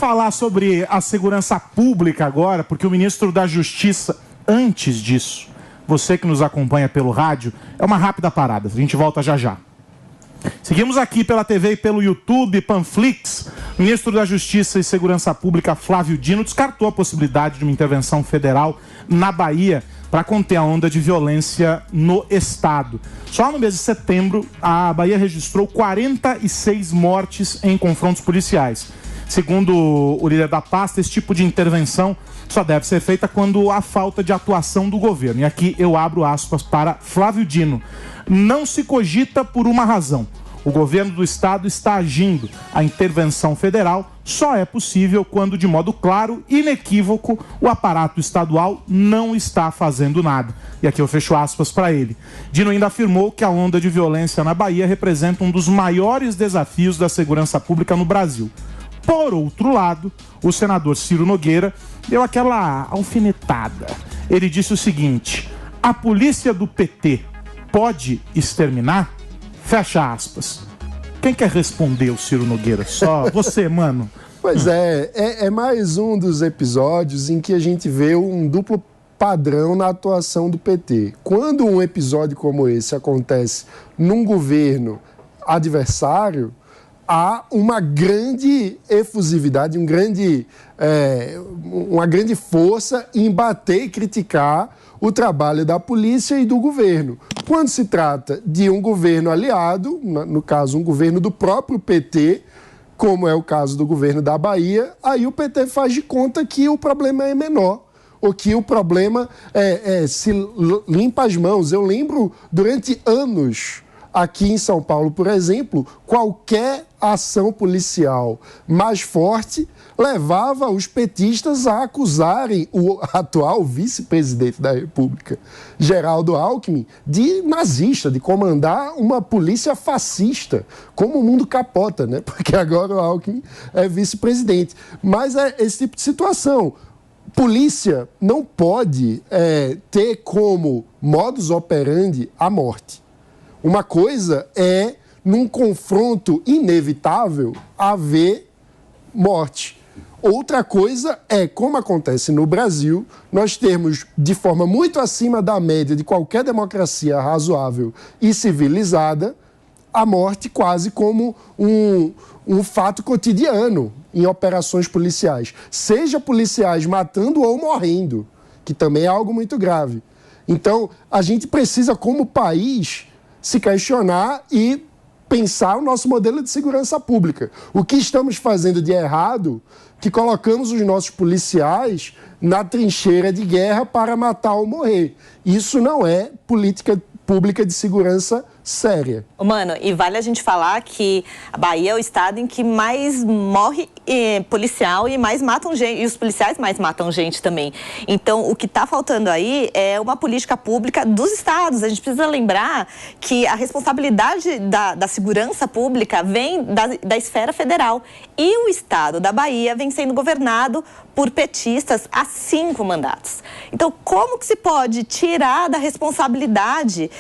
falar sobre a segurança pública agora, porque o ministro da Justiça, antes disso, você que nos acompanha pelo rádio, é uma rápida parada. A gente volta já já. Seguimos aqui pela TV e pelo YouTube, Panflix. O ministro da Justiça e Segurança Pública, Flávio Dino, descartou a possibilidade de uma intervenção federal na Bahia para conter a onda de violência no estado. Só no mês de setembro, a Bahia registrou 46 mortes em confrontos policiais. Segundo o líder da pasta, esse tipo de intervenção só deve ser feita quando há falta de atuação do governo. E aqui eu abro aspas para Flávio Dino. Não se cogita por uma razão. O governo do estado está agindo. A intervenção federal só é possível quando, de modo claro e inequívoco, o aparato estadual não está fazendo nada. E aqui eu fecho aspas para ele. Dino ainda afirmou que a onda de violência na Bahia representa um dos maiores desafios da segurança pública no Brasil. Por outro lado, o senador Ciro Nogueira deu aquela alfinetada. Ele disse o seguinte: a polícia do PT pode exterminar? Fecha aspas. Quem quer responder o Ciro Nogueira? Só você, mano. Pois é mais um dos episódios em que a gente vê um duplo padrão na atuação do PT. Quando um episódio como esse acontece num governo adversário, há uma grande efusividade, uma grande força em bater e criticar o trabalho da polícia e do governo. Quando se trata de um governo aliado, no caso, um governo do próprio PT, como é o caso do governo da Bahia, aí o PT faz de conta que o problema é menor, ou que o problema se limpa as mãos. Eu lembro, durante anos, aqui em São Paulo, por exemplo, qualquer ação policial mais forte levava os petistas a acusarem o atual vice-presidente da República, Geraldo Alckmin, de nazista, de comandar uma polícia fascista, como o mundo capota, né? Porque agora o Alckmin é vice-presidente. Mas é esse tipo de situação. Polícia não pode ter como modus operandi a morte. Uma coisa é, num confronto inevitável, haver morte. Outra coisa é, como acontece no Brasil, nós termos, de forma muito acima da média de qualquer democracia razoável e civilizada, a morte quase como um fato cotidiano em operações policiais. Seja policiais matando ou morrendo, que também é algo muito grave. Então, a gente precisa, como país, se questionar e pensar o nosso modelo de segurança pública. O que estamos fazendo de errado, que colocamos os nossos policiais na trincheira de guerra para matar ou morrer. Isso não é política pública de segurança séria. Mano, e vale a gente falar que a Bahia é o estado em que mais morre policial e mais matam gente, e os policiais mais matam gente também. Então, o que está faltando aí é uma política pública dos estados. A gente precisa lembrar que a responsabilidade da segurança pública vem da esfera federal. E o estado da Bahia vem sendo governado por petistas há 5 mandatos. Então, como que se pode tirar da responsabilidade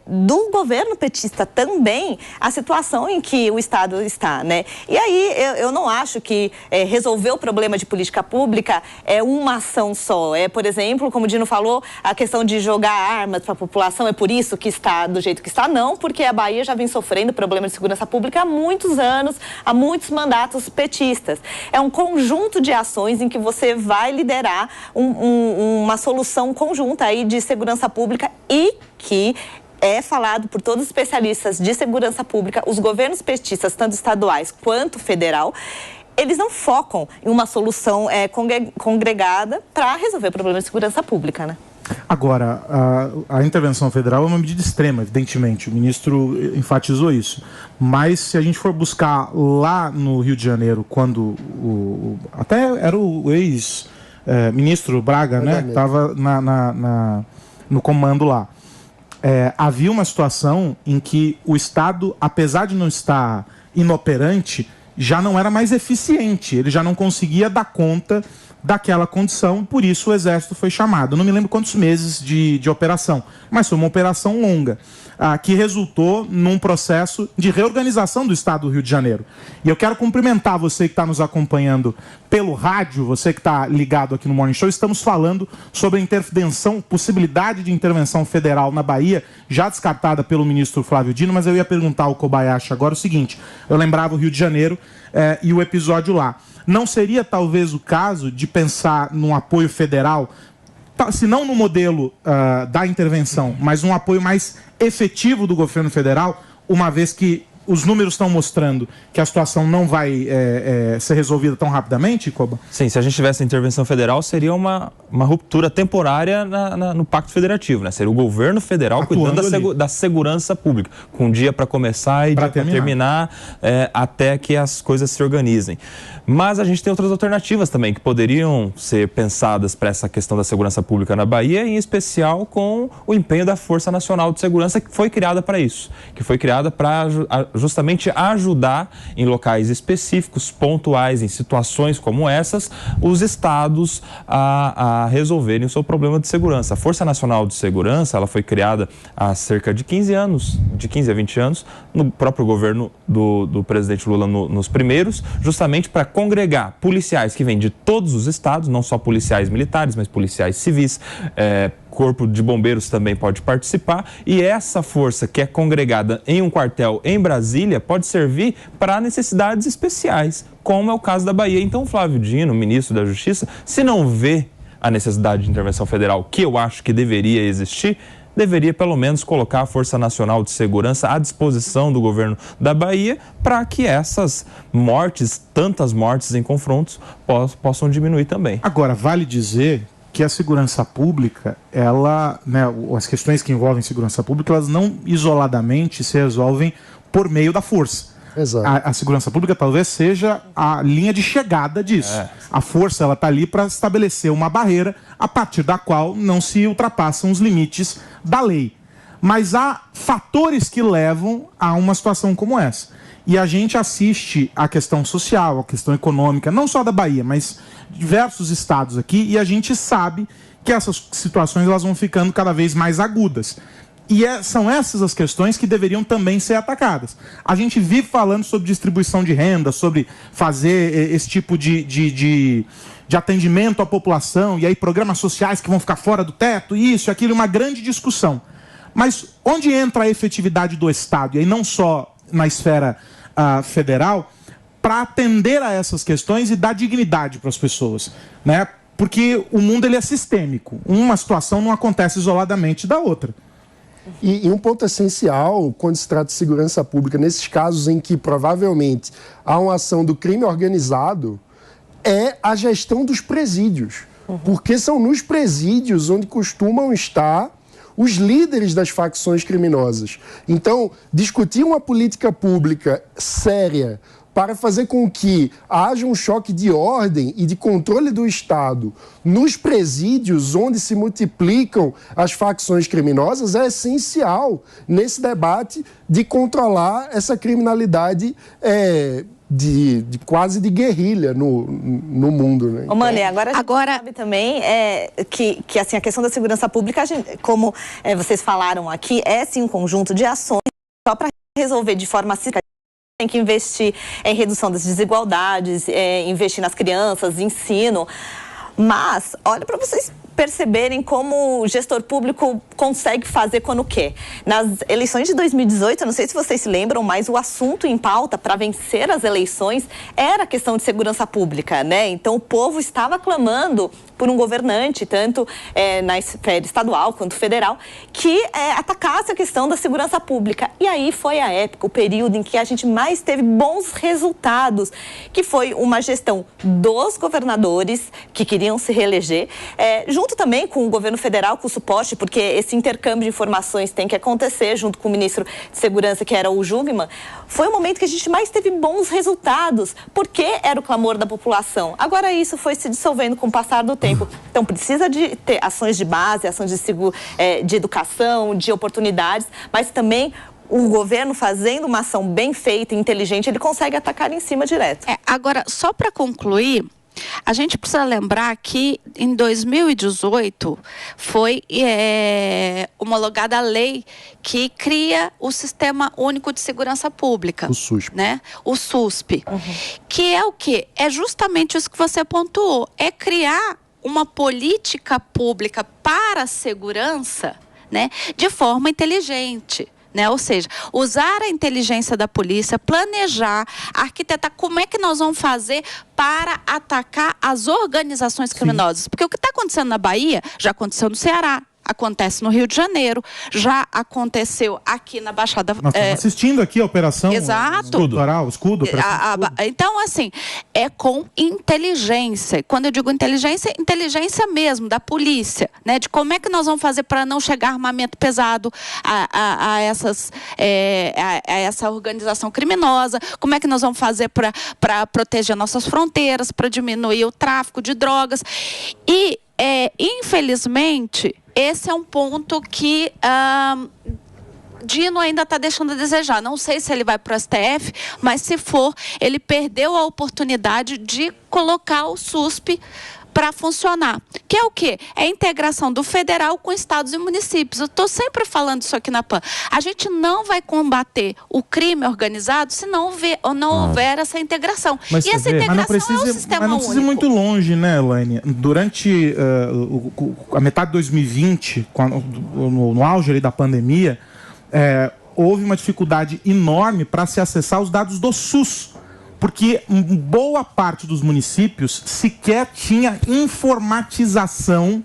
do governo petista também a situação em que o estado está, né? E aí, eu não acho que resolver o problema de política pública é uma ação só. Por exemplo, como o Dino falou, a questão de jogar armas para a população, é por isso que está do jeito que está? Não, porque a Bahia já vem sofrendo problema de segurança pública há muitos anos, há muitos mandatos petistas. É um conjunto de ações em que você vai liderar uma solução conjunta aí de segurança pública e que é falado por todos os especialistas de segurança pública, os governos petistas, tanto estaduais quanto federal, eles não focam em uma solução congregada para resolver o problema de segurança pública, né? Agora, a intervenção federal é uma medida extrema, evidentemente, o ministro enfatizou isso. Mas se a gente for buscar lá no Rio de Janeiro, quando até era o ex-ministro Braga, né, que estava no comando lá, havia uma situação em que o Estado, apesar de não estar inoperante, já não era mais eficiente, ele já não conseguia dar conta daquela condição, por isso o Exército foi chamado. Eu não me lembro quantos meses de operação, mas foi uma operação longa, que resultou num processo de reorganização do Estado do Rio de Janeiro. E eu quero cumprimentar você que está nos acompanhando pelo rádio, você que está ligado aqui no Morning Show. Estamos falando sobre a intervenção, possibilidade de intervenção federal na Bahia, já descartada pelo ministro Flávio Dino, mas eu ia perguntar ao Kobayashi agora o seguinte: eu lembrava o Rio de Janeiro e o episódio lá. Não seria talvez o caso de pensar num apoio federal, se não no modelo da intervenção, mas um apoio mais efetivo do governo federal, uma vez que os números estão mostrando que a situação não vai ser resolvida tão rapidamente, Koba? Sim, se a gente tivesse intervenção federal, seria uma ruptura temporária no Pacto Federativo, né? Seria o governo federal cuidando da segurança pública, com um dia para começar e dia para terminar, até que as coisas se organizem. Mas a gente tem outras alternativas também que poderiam ser pensadas para essa questão da segurança pública na Bahia, em especial com o empenho da Força Nacional de Segurança, que foi criada para isso, que foi criada para justamente ajudar em locais específicos, pontuais, em situações como essas, os estados a resolverem o seu problema de segurança. A Força Nacional de Segurança, ela foi criada há cerca de 15 anos, de 15 a 20 anos, no próprio governo do presidente Lula nos primeiros, justamente para congregar policiais que vêm de todos os estados, não só policiais militares, mas policiais civis, Corpo de Bombeiros também pode participar, e essa força que é congregada em um quartel em Brasília pode servir para necessidades especiais, como é o caso da Bahia. Então, Flávio Dino, ministro da Justiça, se não vê a necessidade de intervenção federal, que eu acho que deveria existir, deveria pelo menos colocar a Força Nacional de Segurança à disposição do governo da Bahia para que essas mortes, tantas mortes em confrontos, possam diminuir também. Agora, vale dizer que a segurança pública, as questões que envolvem segurança pública, elas não isoladamente se resolvem por meio da força. Exato. A segurança pública talvez seja a linha de chegada disso. A força está ali para estabelecer uma barreira a partir da qual não se ultrapassam os limites da lei. Mas há fatores que levam a uma situação como essa. E a gente assiste à questão social, à questão econômica, não só da Bahia, mas diversos estados aqui, e a gente sabe que essas situações elas vão ficando cada vez mais agudas. E são essas as questões que deveriam também ser atacadas. A gente vive falando sobre distribuição de renda, sobre fazer esse tipo de atendimento à população, e aí programas sociais que vão ficar fora do teto, isso, aquilo, uma grande discussão. Mas onde entra a efetividade do Estado, e aí não só na esfera federal, para atender a essas questões e dar dignidade para as pessoas, né? Porque o mundo ele é sistêmico. Uma situação não acontece isoladamente da outra. E um ponto essencial, quando se trata de segurança pública, nesses casos em que provavelmente há uma ação do crime organizado, é a gestão dos presídios. Porque são nos presídios onde costumam estar os líderes das facções criminosas. Então, discutir uma política pública séria para fazer com que haja um choque de ordem e de controle do Estado nos presídios onde se multiplicam as facções criminosas é essencial nesse debate de controlar essa criminalidade quase de guerrilha no mundo, né? Ô, Mane, agora sabe também que assim, a questão da segurança pública, como vocês falaram aqui, é sim um conjunto de ações só para resolver de forma tem que investir em redução das desigualdades, investir nas crianças, ensino. Mas, olha, para vocês perceberem como o gestor público consegue fazer quando quer. Nas eleições de 2018, eu não sei se vocês se lembram, mas o assunto em pauta para vencer as eleições era a questão de segurança pública, né? Então, o povo estava clamando por um governante, tanto na esfera estadual quanto federal, que atacasse a questão da segurança pública. E aí foi a época, o período em que a gente mais teve bons resultados, que foi uma gestão dos governadores que queriam se reeleger, junto também com o governo federal, com o suporte, porque esse intercâmbio de informações tem que acontecer, junto com o ministro de Segurança, que era o Jungmann. Foi o momento que a gente mais teve bons resultados, porque era o clamor da população. Agora isso foi se dissolvendo com o passar do tempo. Então precisa de ter ações de base, ações de educação, de oportunidades, mas também o governo fazendo uma ação bem feita, inteligente, ele consegue atacar em cima direto. Agora, só para concluir, a gente precisa lembrar que em 2018 foi homologada a lei que cria o Sistema Único de Segurança Pública. O SUSP. Né? O SUSP. Que é o quê? É justamente isso que você pontuou. É criar uma política pública para a segurança, né, de forma inteligente. Né? Ou seja, usar a inteligência da polícia, planejar, arquitetar como é que nós vamos fazer para atacar as organizações criminosas. Porque o que está acontecendo na Bahia já aconteceu no Ceará, acontece no Rio de Janeiro, já aconteceu aqui na Baixada... Nós estamos assistindo aqui a operação... Exato. Escudo. Então, assim, é com inteligência. Quando eu digo inteligência, inteligência mesmo, da polícia, né? De como é que nós vamos fazer para não chegar armamento pesado a essa organização criminosa, como é que nós vamos fazer para proteger nossas fronteiras, para diminuir o tráfico de drogas. E, infelizmente, esse é um ponto que Dino ainda está deixando a desejar. Não sei se ele vai para o STF, mas se for, ele perdeu a oportunidade de colocar o SUSP para funcionar. Que é o quê? É a integração do federal com estados e municípios. Eu estou sempre falando isso aqui na PAN. A gente não vai combater o crime organizado se não houver essa integração. Mas, e essa integração não precisa, é o sistema não precisa ir muito longe, né, Elaine? Durante a metade de 2020, no auge ali da pandemia, houve uma dificuldade enorme para se acessar os dados do SUS. Porque boa parte dos municípios sequer tinha informatização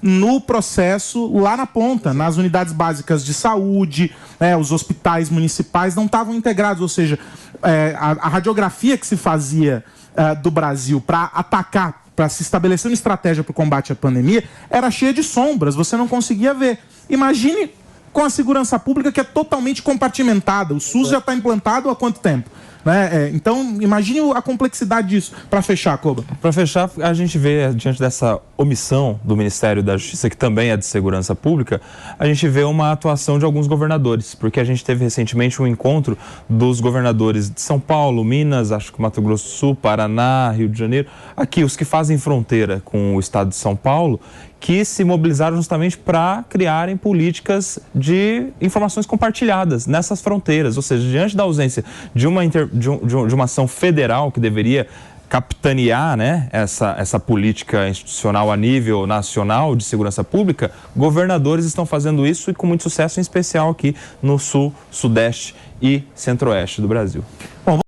no processo lá na ponta, nas unidades básicas de saúde, os hospitais municipais não estavam integrados, ou seja, a radiografia que se fazia do Brasil para atacar, para se estabelecer uma estratégia para o combate à pandemia, era cheia de sombras, você não conseguia ver. Imagine com a segurança pública que é totalmente compartimentada, o SUS já está implantado há quanto tempo? Então, imagine a complexidade disso. Para fechar, Koba. Para fechar, a gente vê, diante dessa omissão do Ministério da Justiça, que também é de segurança pública, a gente vê uma atuação de alguns governadores, porque a gente teve recentemente um encontro dos governadores de São Paulo, Minas, acho que Mato Grosso do Sul, Paraná, Rio de Janeiro, aqui, os que fazem fronteira com o estado de São Paulo, que se mobilizaram justamente para criarem políticas de informações compartilhadas nessas fronteiras. Ou seja, diante da ausência de uma ação federal que deveria capitanear, né, essa política institucional a nível nacional de segurança pública, governadores estão fazendo isso e com muito sucesso, em especial aqui no Sul, Sudeste e Centro-Oeste do Brasil. Bom,